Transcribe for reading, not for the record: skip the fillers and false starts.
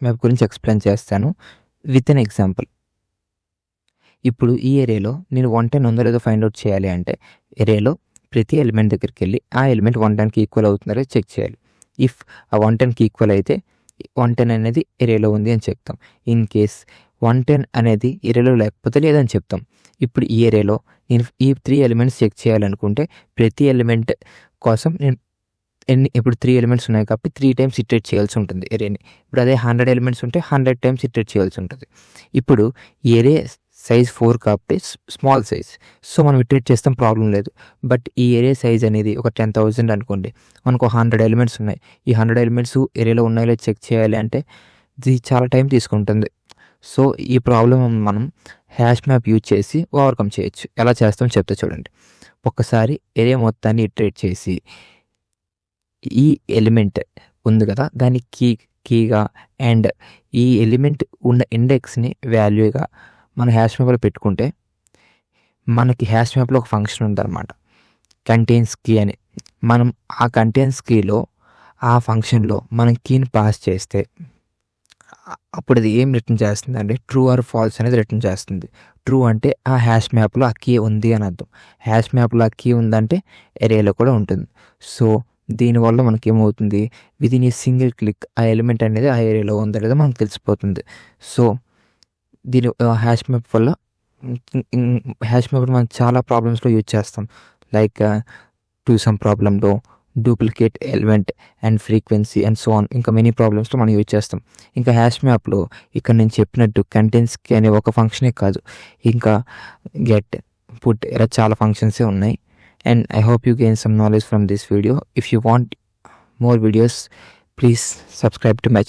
Map గురించి explain చేస్తాను with an example. ఇప్పుడు ఈ ఏరియాలో నేను 110 ఉందో లేదో ఫైండ్ ఔట్ చేయాలి అంటే, ఏరియాలో ప్రతి ఎలిమెంట్ దగ్గరికెళ్ళి ఆ ఎలిమెంట్ 110కి ఈక్వల్ అవుతుందో లేదో చెక్ చేయాలి. ఇఫ్ ఆ 110కి ఈక్వల్ అయితే 110 అనేది ఏరియాలో ఉంది అని చెప్తాం. ఇన్ కేస్ 110 అనేది ఏరియాలో లేకపోతే లేదని చెప్తాం. ఇప్పుడు ఈ ఏరియాలో నేను ఈ 3 ఎలిమెంట్స్ చెక్ చేయాలనుకుంటే ప్రతి ఎలిమెంట్ కోసం నేను ఇప్పుడు 3 ఎలిమెంట్స్ ఉన్నాయి కాబట్టి 3 టైమ్స్ ఇటరేట్ చేయాల్సి ఉంటుంది ఏరియాని. ఇప్పుడు అదే 100 ఎలిమెంట్స్ ఉంటే 100 టైమ్స్ ఇటరేట్ చేయాల్సి ఉంటుంది. ఇప్పుడు ఏరియా సైజ్ 4 కాబట్టి స్మాల్ సైజ్. సో మనం ఇటరేట్ చేస్తాం, ప్రాబ్లం లేదు. బట్ ఈ ఏరియా సైజ్ అనేది ఒక 10,000 అనుకోండి. మనకు 100 ఎలిమెంట్స్ ఉన్నాయి. ఈ 100 ఎలిమెంట్స్ ఏరియాలో ఉన్నాయో లేదో చెక్ చేయాలి అంటే ఇది చాలా టైం తీసుకుంటుంది. సో ఈ ప్రాబ్లమ్ మనం హ్యాష్ మ్యాప్ యూజ్ చేసి ఓవర్కమ్ చేయొచ్చు. ఎలా చేస్తామో చెప్తా చూడండి. ఒక్కసారి ఏరియా మొత్తాన్ని ఇటరేట్ చేసి ఈ ఎలిమెంట్ ఉంది కదా, దాన్ని కీగా అండ్ ఈ ఎలిమెంట్ ఉన్న ఇండెక్స్ని వాల్యూగా మన హ్యాష్ మ్యాప్లో పెట్టుకుంటే మనకి హ్యాష్ మ్యాప్లో ఒక ఫంక్షన్ ఉందన్నమాట, కంటైన్స్ కీ అని. మనం ఆ కంటైన్స్ కీలో ఆ ఫంక్షన్లో మనం కీని పాస్ చేస్తే అప్పుడు అది ఏం రిటర్న్ చేస్తుంది అంటే ట్రూ ఆర్ ఫాల్స్ అనేది రిటర్న్ చేస్తుంది. ట్రూ అంటే ఆ హ్యాష్ మ్యాప్లో ఆ కీ ఉంది అని అర్థం. హ్యాష్ మ్యాప్లో ఆ కీ ఉందంటే ఏరియాలో కూడా ఉంటుంది. సో దీనివల్ల మనకి ఏమవుతుంది, విదిన్ ఏ సింగిల్ క్లిక్ ఆ ఎలిమెంట్ అనేది ఆ ఏరియాలో ఉందో లేదో మనకు తెలిసిపోతుంది. సో దీని హ్యాష్ మ్యాప్ వల్ల హ్యాష్ మ్యాప్ మనం చాలా ప్రాబ్లమ్స్లో యూజ్ చేస్తాం. లైక్ టు సమ్ ప్రాబ్లంలో duplicate element and frequency and so on, ఇంకా మెనీ ప్రాబ్లమ్స్లో మనం యూజ్ చేస్తాం. ఇంకా హ్యాష్ మ్యాప్లో ఇక్కడ నేను చెప్పినట్టు కంటెంట్స్కి అనే ఒక ఫంక్షనే కాదు, ఇంకా గెట్, పుట్ ఇలా చాలా ఫంక్షన్సే ఉన్నాయి. And I hope you gain some knowledge from this video. If you want more videos, please subscribe to my channel.